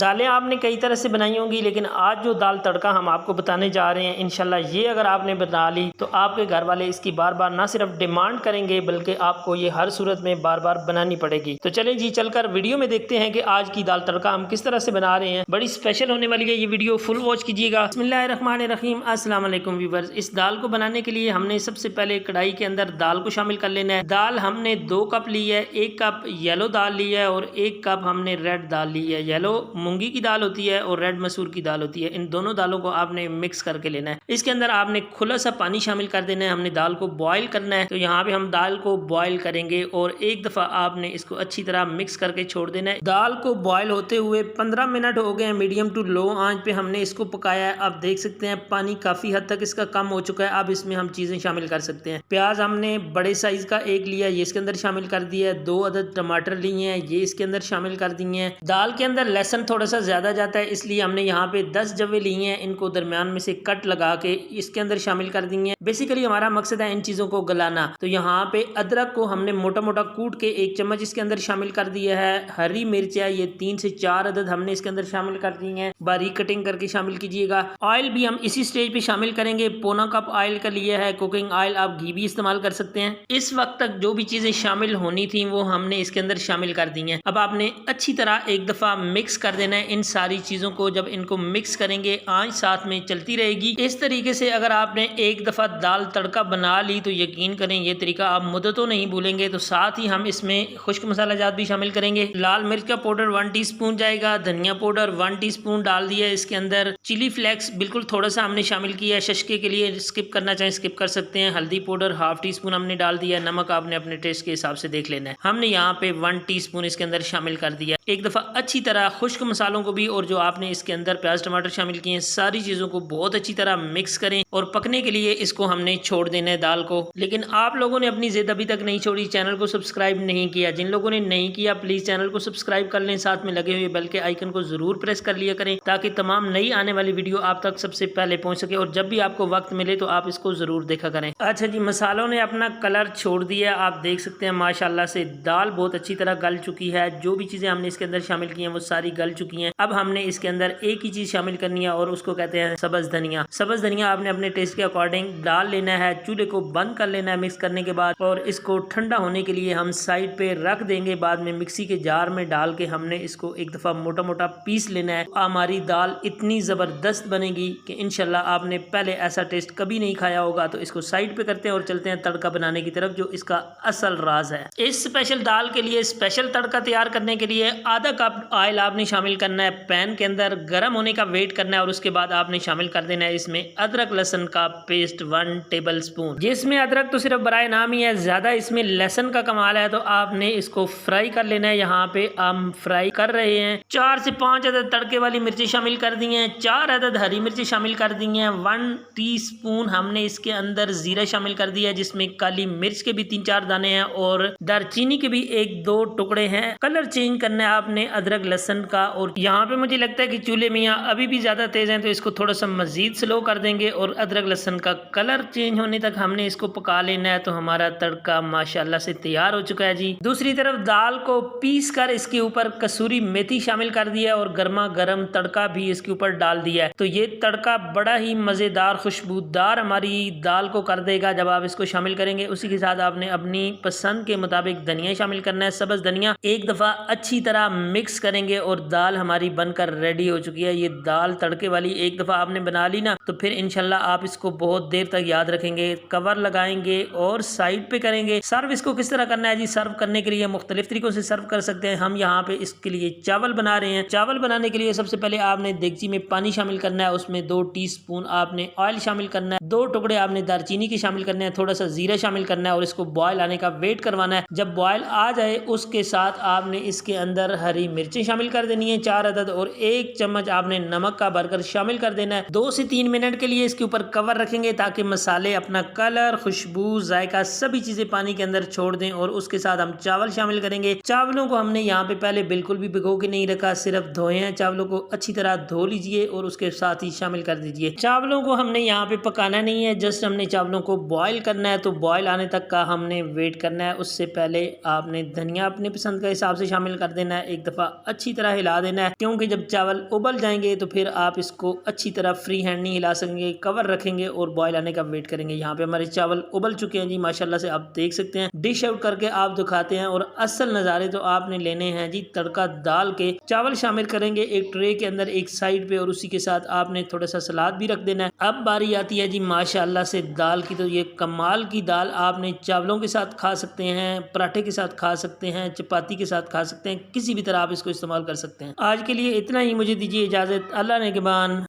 दालें आपने कई तरह से बनाई होंगी, लेकिन आज जो दाल तड़का हम आपको बताने जा रहे हैं, इंशाल्लाह ये अगर आपने बना ली तो आपके घर वाले इसकी बार बार ना सिर्फ डिमांड करेंगे बल्कि आपको ये हर सूरत में बार बार बनानी पड़ेगी। तो चलें जी, चलकर वीडियो में देखते हैं कि आज की दाल तड़का हम किस तरह से बना रहे हैं। बड़ी स्पेशल होने वाली है ये वीडियो, फुल वॉच कीजिएगा। बिस्मिल्लाहिर्रहमानिर्रहीम, अस्सलाम वालेकुम व्यूअर्स। इस दाल को बनाने के लिए हमने सबसे पहले कढ़ाई के अंदर दाल को शामिल कर लेना है। दाल हमने 2 कप ली है, 1 कप येलो दाल ली है और 1 कप हमने रेड दाल ली है। येलो मूंगी की दाल होती है और रेड मसूर की दाल होती है। इन दोनों दालों को आपने मिक्स करके लेना है। इसके अंदर आपने खुला सा पानी शामिल कर देना है। हमने दाल को बॉईल करना है, तो यहाँ पे हम दाल को बॉईल करेंगे और एक दफा आपने इसको अच्छी तरह मिक्स करके छोड़ देना है। दाल को बॉईल होते हुए 15 मिनट हो गए हैं। मीडियम टू लो आंच पे हमने इसको पकाया है। आप देख सकते हैं पानी काफी हद तक इसका कम हो चुका है। अब इसमें हम चीजें शामिल कर सकते हैं। प्याज हमने बड़े साइज का 1 लिया, ये इसके अंदर शामिल कर दिया है। 2 अदद टमाटर लिए हैं, ये इसके अंदर शामिल कर दिए हैं। दाल के अंदर लहसुन थोड़ा सा ज्यादा जाता है, इसलिए हमने यहाँ पे 10 जवे लिए हैं। इनको दरमियान में से कट लगा के इसके अंदर शामिल कर दिए हैं। बेसिकली हमारा मकसद है इन चीजों को गलाना। तो यहाँ पे अदरक को हमने मोटा मोटा कूट के 1 चम्मच इसके अंदर शामिल कर दिया है। हरी मिर्च है, ये 3 से 4 अदद हमने इसके अंदर शामिल कर दी हैं। बारीक कटिंग करके शामिल कीजिएगा। ऑयल भी हम इसी स्टेज पे शामिल करेंगे। पौना कप ऑयल का लिया है, कुकिंग ऑयल, आप घी भी इस्तेमाल कर सकते हैं। इस वक्त तक जो भी चीजें शामिल होनी थी वो हमने इसके अंदर शामिल कर दी हैं। अब आपने अच्छी तरह एक दफा मिक्स कर देना है इन सारी चीजों को। जब इनको मिक्स करेंगे आंच साथ में चलती रहेगी। इस तरीके से अगर आपने एक दफा दाल तड़का बना ली तो यकीन करें ये तरीका आप मुद्दतों नहीं भूलेंगे। तो साथ ही हम इसमें खुश्क मसाला जात भी शामिल करेंगे। लाल मिर्च का पाउडर 1 टीस्पून जाएगा, धनिया पाउडर 1 टीस्पून डाल दिया है इसके अंदर। चिली फ्लेक्स बिल्कुल थोड़ा सा हमने शामिल किया है, शशके के लिए। स्किप करना चाहें स्किप कर सकते हैं। हल्दी पाउडर 1/2 टीस्पून हमने डाल दिया है। नमक आपने अपने टेस्ट के हिसाब से देख लेना है। हमने यहाँ पे 1 टीस्पून इसके अंदर शामिल कर दिया। एक दफा अच्छी तरह खुश्क मसालों को भी और जो आपने इसके अंदर प्याज टमाटर शामिल किए हैं सारी चीजों को बहुत अच्छी तरह मिक्स करें और पकने के लिए इसको हमने छोड़ देना है दाल को। लेकिन आप लोगों ने अपनी जिद अभी तक नहीं छोड़ी, चैनल को सब्सक्राइब नहीं किया। जिन लोगों ने नहीं किया प्लीज चैनल को सब्सक्राइब कर लें, साथ में लगे हुए बेल के आइकन को जरूर प्रेस कर लिया करें ताकि तमाम नई आने वाली वीडियो आप तक सबसे पहले पहुंच सके और जब भी आपको वक्त मिले तो आप इसको जरूर देखा करें। अच्छा जी, मसालों ने अपना कलर छोड़ दिया। आप देख सकते हैं माशाल्लाह से दाल बहुत अच्छी तरह गल चुकी है। जो भी चीजें हमने इसके अंदर शामिल की हैं वो सारी गल चुकी हैं। अब हमने इसके अंदर एक ही चीज शामिल करनी है और उसको कहते हैं सब्ज धनिया। सब्ज धनिया आपने अपने टेस्ट के अकॉर्डिंग डाल लेना है। चूल्हे को बंद कर लेना है मिक्स करने के बाद और इसको ठंडा होने के लिए हम साइड पे रख देंगे। बाद में मिक्सी के जार में डाल के हमने इसको एक दफा मोटा मोटा पीस लेना है। हमारी दाल इतनी जबरदस्त बनेगी कि इंशाल्लाह आपने पहले ऐसा टेस्ट कभी नहीं खाया होगा। तो इसको साइड पे करते हैं और चलते हैं तड़का बनाने की तरफ, जो इसका असल राज है। इस स्पेशल दाल के लिए स्पेशल तड़का तैयार करने के लिए आधा कप ऑयल आपने शामिल करना है। पैन के अंदर गर्म होने का वेट करना है और उसके बाद आपने शामिल कर देना है इसमें अदरक लहसुन का पेस्ट 1 टेबल स्पून। जिसमें अदरक तो सिर्फ बराए नाम ही है, ज्यादा इसमें लहसुन का कमाल है। तो आपने इसको फ्राई कर लेना है। यहाँ पे हम फ्राई कर रहे हैं। 4 से 5 अदद तड़के वाली मिर्ची शामिल कर दी हैं। 4 अदद हरी मिर्ची शामिल कर दी हैं। 1 टीस्पून हमने इसके अंदर जीरा शामिल कर दिया है, जिसमें काली मिर्च के भी 3-4 दाने हैं और दालचीनी के भी 1-2 टुकड़े हैं। कलर चेंज करना है आपने अदरक लहसुन का। और यहाँ पे मुझे लगता है कि चूल्हे मियाँ अभी भी ज्यादा तेज हैं, तो इसको थोड़ा सा मजीद स्लो कर देंगे और अदरक लहसुन का कलर चेंज होने तक हमने इसको पका लेना है। तो हमारा तड़का माशाल्लाह से तैयार हो चुका है जी। दूसरी तरफ दाल को पीस कर इसके ऊपर कसूरी मेथी शामिल कर दिया और गर्मा गर्म तड़का भी इसके ऊपर डाल दिया है। तो ये तड़का बड़ा ही मजेदार खुशबूदार हमारी दाल को कर देगा जब आप इसको शामिल करेंगे। उसी के साथ आपने अपनी पसंद के मुताबिक धनिया शामिल करना है, सब्ज धनिया। एक दफा अच्छी तरह मिक्स करेंगे और दाल हमारी बनकर रेडी हो चुकी है। ये दाल तड़के वाली एक दफा आपने बना ली ना तो फिर इंशाल्लाह आप इसको बहुत देर तक याद रखेंगे। कवर लगाएंगे और साइड पे करेंगे। सर्व इसको किस तरह करना है जी? सर्व करने के लिए मुख्तलिफ तरीकों से सर्व कर सकते हैं। हम यहाँ पे इसके लिए चावल बना रहे हैं। चावल बनाने के लिए सबसे पहले आपने देगची में पानी शामिल करना है, उसमें 2 टीस्पून आपने ऑयल शामिल करना है, 2 टुकड़े आपने दालचीनी के शामिल करने हैं, थोड़ा सा जीरा शामिल करना है और इसको बॉयल आने का वेट करवाना है। जब बॉयल आ जाए उसके साथ आपने इसके अंदर हरी मिर्चें शामिल कर देनी है 4 अदद और 1 चम्मच आपने नमक का भरकर शामिल कर देना है। 2 से 3 मिनट के लिए इसके ऊपर कवर रखेंगे ताकि मसाले अपना कलर, खुशबू, जायका सभी चीजें पानी के अंदर छोड़ दें। और उसके साथ हम चावल शामिल करेंगे। चावलों को हमने यहाँ पे पहले बिल्कुल भी भिगो के नहीं रखा, सिर्फ धोए हैं। चावलों को अच्छी अच्छी तरह धो लीजिए और उसके साथ ही शामिल कर दीजिए। चावलों को हमने यहाँ पे पकाना नहीं है, जस्ट हमने चावलों को बॉईल करना है। तो बॉईल आने तक का हमने वेट करना है। उससे पहले आपने धनिया अपने पसंद के हिसाब से शामिल कर देना है। एक दफ़ा अच्छी तरह हिला देना है, क्योंकि जब चावल उबल जाएंगे तो फिर आप इसको अच्छी तरह फ्री हैंड नहीं हिला सकेंगे, कवर रखेंगे और बॉईल आने का वेट करेंगे। यहाँ पे हमारे चावल उबल चुके हैं जी, माशाल्लाह से आप देख सकते हैं। डिश आउट करके आप दिखाते हैं और असल नज़ारे तो आपने लेने हैं जी। तड़का डाल के चावल शामिल करेंगे एक ट्रे के अंदर एक साइड पे, और उसी के साथ आपने थोड़ा सा सलाद भी रख देना है। अब बारी आती है जी माशाल्लाह से दाल की। तो ये कमाल की दाल आपने चावलों के साथ खा सकते हैं, पराठे के साथ खा सकते हैं, चपाती के साथ खा सकते हैं, किसी भी तरह आप इसको इस्तेमाल कर सकते हैं। आज के लिए इतना ही, मुझे दीजिए इजाज़त। अल्लाह ने के बान।